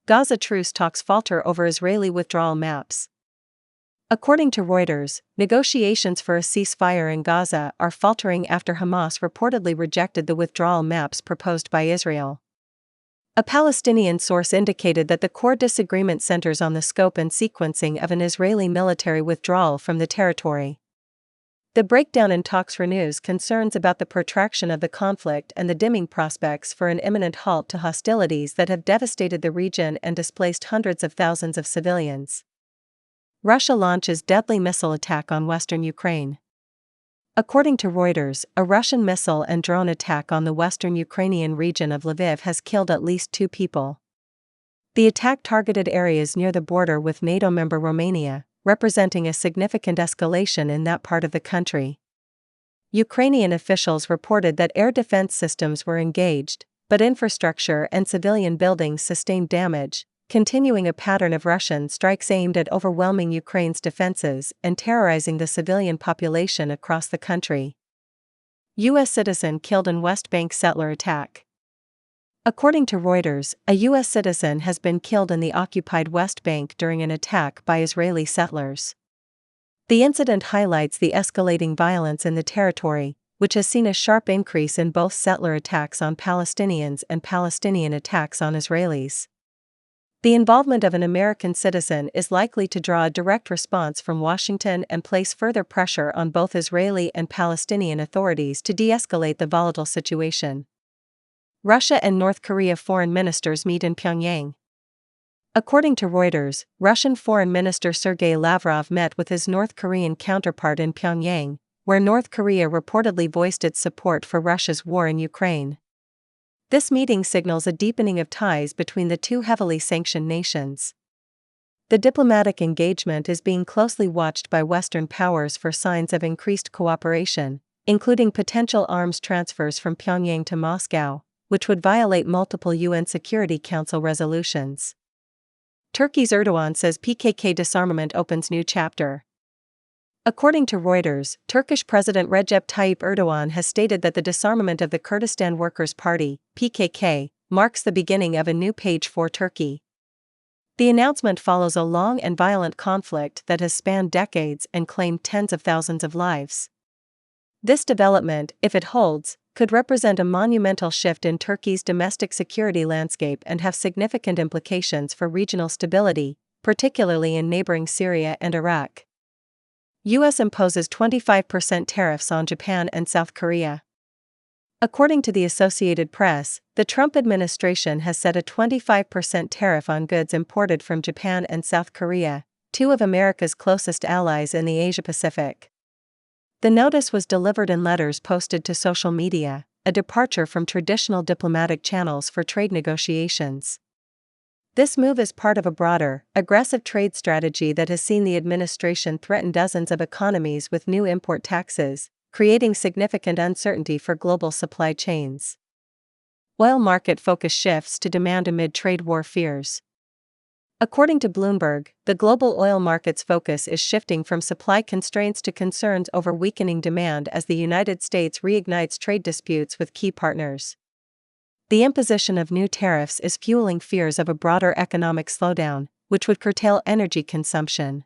Gaza truce talks falter over Israeli withdrawal maps. According to Reuters, negotiations for a ceasefire in Gaza are faltering after Hamas reportedly rejected the withdrawal maps proposed by Israel. A Palestinian source indicated that the core disagreement centers on the scope and sequencing of an Israeli military withdrawal from the territory. The breakdown in talks renews concerns about the protraction of the conflict and the dimming prospects for an imminent halt to hostilities that have devastated the region and displaced hundreds of thousands of civilians. Russia launches deadly missile attack on western Ukraine. According to Reuters, a Russian missile and drone attack on the western Ukrainian region of Lviv has killed at least 2 people. The attack targeted areas near the border with NATO member Romania, representing a significant escalation in that part of the country. Ukrainian officials reported that air defense systems were engaged, but infrastructure and civilian buildings sustained damage, continuing a pattern of Russian strikes aimed at overwhelming Ukraine's defenses and terrorizing the civilian population across the country. U.S. citizen killed in West Bank settler attack. According to Reuters, a U.S. citizen has been killed in the occupied West Bank during an attack by Israeli settlers. The incident highlights the escalating violence in the territory, which has seen a sharp increase in both settler attacks on Palestinians and Palestinian attacks on Israelis. The involvement of an American citizen is likely to draw a direct response from Washington and place further pressure on both Israeli and Palestinian authorities to de-escalate the volatile situation. Russia and North Korea foreign ministers meet in Pyongyang. According to Reuters, Russian Foreign Minister Sergei Lavrov met with his North Korean counterpart in Pyongyang, where North Korea reportedly voiced its support for Russia's war in Ukraine. This meeting signals a deepening of ties between the two heavily sanctioned nations. The diplomatic engagement is being closely watched by Western powers for signs of increased cooperation, including potential arms transfers from Pyongyang to Moscow, which would violate multiple UN Security Council resolutions. Turkey's Erdogan says PKK disarmament opens new chapter. According to Reuters, Turkish President Recep Tayyip Erdogan has stated that the disarmament of the Kurdistan Workers' Party, PKK, marks the beginning of a new page for Turkey. The announcement follows a long and violent conflict that has spanned decades and claimed tens of thousands of lives. This development, if it holds, could represent a monumental shift in Turkey's domestic security landscape and have significant implications for regional stability, particularly in neighboring Syria and Iraq. U.S. imposes 25% tariffs on Japan and South Korea. According to the Associated Press, the Trump administration has set a 25% tariff on goods imported from Japan and South Korea, 2 of America's closest allies in the Asia-Pacific. The notice was delivered in letters posted to social media, a departure from traditional diplomatic channels for trade negotiations. This move is part of a broader, aggressive trade strategy that has seen the administration threaten dozens of economies with new import taxes, creating significant uncertainty for global supply chains. Oil market focus shifts to demand amid trade war fears. According to Bloomberg, the global oil market's focus is shifting from supply constraints to concerns over weakening demand as the United States reignites trade disputes with key partners. The imposition of new tariffs is fueling fears of a broader economic slowdown, which would curtail energy consumption.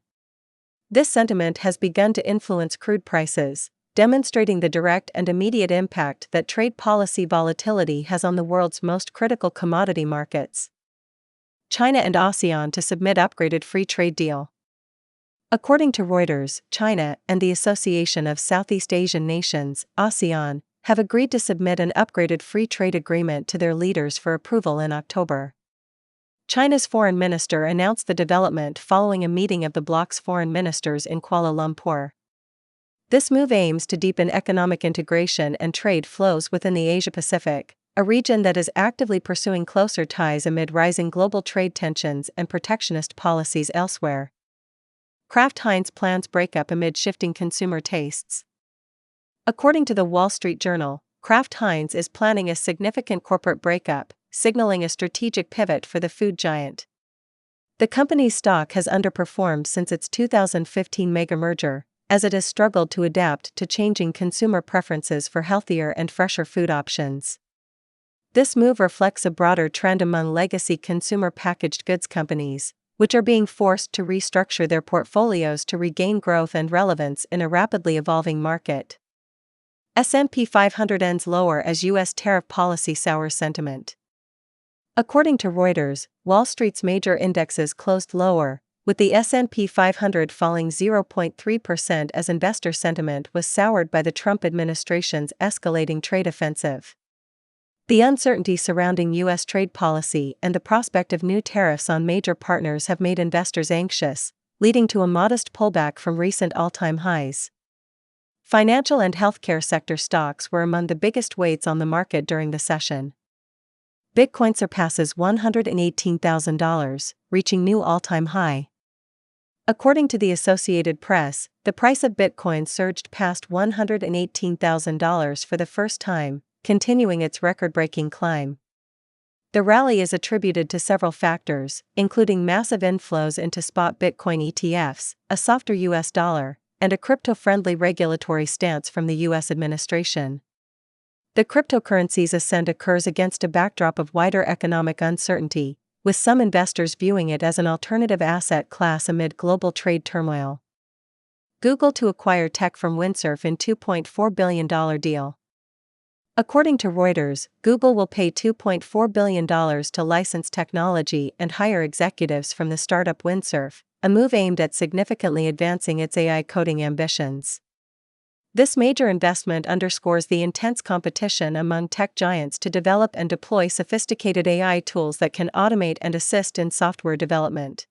This sentiment has begun to influence crude prices, demonstrating the direct and immediate impact that trade policy volatility has on the world's most critical commodity markets. China and ASEAN to submit upgraded free trade deal. According to Reuters, China and the Association of Southeast Asian Nations, ASEAN, have agreed to submit an upgraded free trade agreement to their leaders for approval in October. China's foreign minister announced the development following a meeting of the bloc's foreign ministers in Kuala Lumpur. This move aims to deepen economic integration and trade flows within the Asia-Pacific, a region that is actively pursuing closer ties amid rising global trade tensions and protectionist policies elsewhere. Kraft Heinz plans breakup amid shifting consumer tastes. According to the Wall Street Journal, Kraft Heinz is planning a significant corporate breakup, signaling a strategic pivot for the food giant. The company's stock has underperformed since its 2015 mega merger, as it has struggled to adapt to changing consumer preferences for healthier and fresher food options. This move reflects a broader trend among legacy consumer packaged goods companies, which are being forced to restructure their portfolios to regain growth and relevance in a rapidly evolving market. S&P 500 ends lower as U.S. tariff policy sours sentiment. According to Reuters, Wall Street's major indexes closed lower, with the S&P 500 falling 0.3% as investor sentiment was soured by the Trump administration's escalating trade offensive. The uncertainty surrounding U.S. trade policy and the prospect of new tariffs on major partners have made investors anxious, leading to a modest pullback from recent all-time highs. Financial and healthcare sector stocks were among the biggest weights on the market during the session. Bitcoin surpasses $118,000, reaching new all-time high. According to the Associated Press, the price of Bitcoin surged past $118,000 for the first time, continuing its record-breaking climb. The rally is attributed to several factors, including massive inflows into spot Bitcoin ETFs, a softer US dollar, and a crypto-friendly regulatory stance from the US administration. The cryptocurrency's ascent occurs against a backdrop of wider economic uncertainty, with some investors viewing it as an alternative asset class amid global trade turmoil. Google to acquire tech firm Windsurf in $2.4 billion deal. According to Reuters, Google will pay $2.4 billion to license technology and hire executives from the startup Windsurf, a move aimed at significantly advancing its AI coding ambitions. This major investment underscores the intense competition among tech giants to develop and deploy sophisticated AI tools that can automate and assist in software development.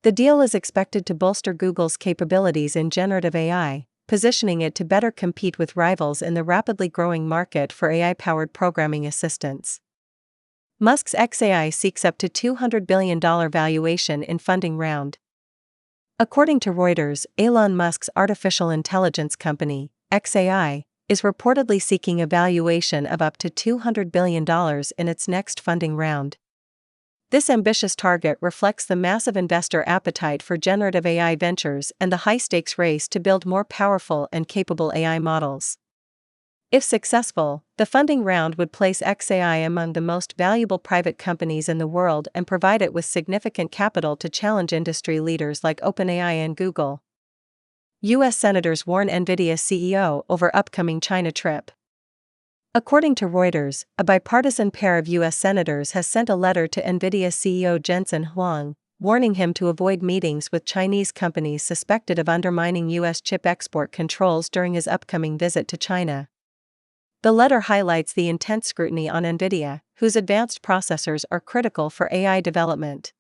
The deal is expected to bolster Google's capabilities in generative AI, positioning it to better compete with rivals in the rapidly growing market for AI-powered programming assistants. Musk's xAI seeks up to $200 billion valuation in funding round. According to Reuters, Elon Musk's artificial intelligence company, xAI, is reportedly seeking a valuation of up to $200 billion in its next funding round. This ambitious target reflects the massive investor appetite for generative AI ventures and the high-stakes race to build more powerful and capable AI models. If successful, the funding round would place xAI among the most valuable private companies in the world and provide it with significant capital to challenge industry leaders like OpenAI and Google. U.S. senators warn Nvidia CEO over upcoming China trip. According to Reuters, a bipartisan pair of U.S. senators has sent a letter to Nvidia CEO Jensen Huang, warning him to avoid meetings with Chinese companies suspected of undermining U.S. chip export controls during his upcoming visit to China. The letter highlights the intense scrutiny on Nvidia, whose advanced processors are critical for AI development.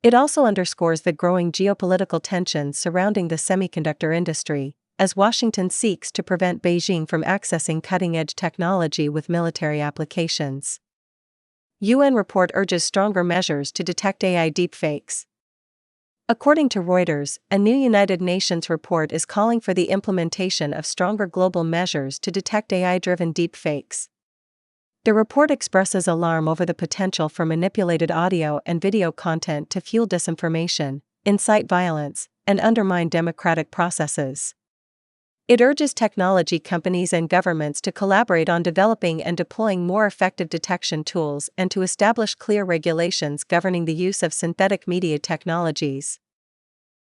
It also underscores the growing geopolitical tensions surrounding the semiconductor industry, as Washington seeks to prevent Beijing from accessing cutting-edge technology with military applications. UN report urges stronger measures to detect AI deepfakes. According to Reuters, a new United Nations report is calling for the implementation of stronger global measures to detect AI-driven deepfakes. The report expresses alarm over the potential for manipulated audio and video content to fuel disinformation, incite violence, and undermine democratic processes. It urges technology companies and governments to collaborate on developing and deploying more effective detection tools and to establish clear regulations governing the use of synthetic media technologies.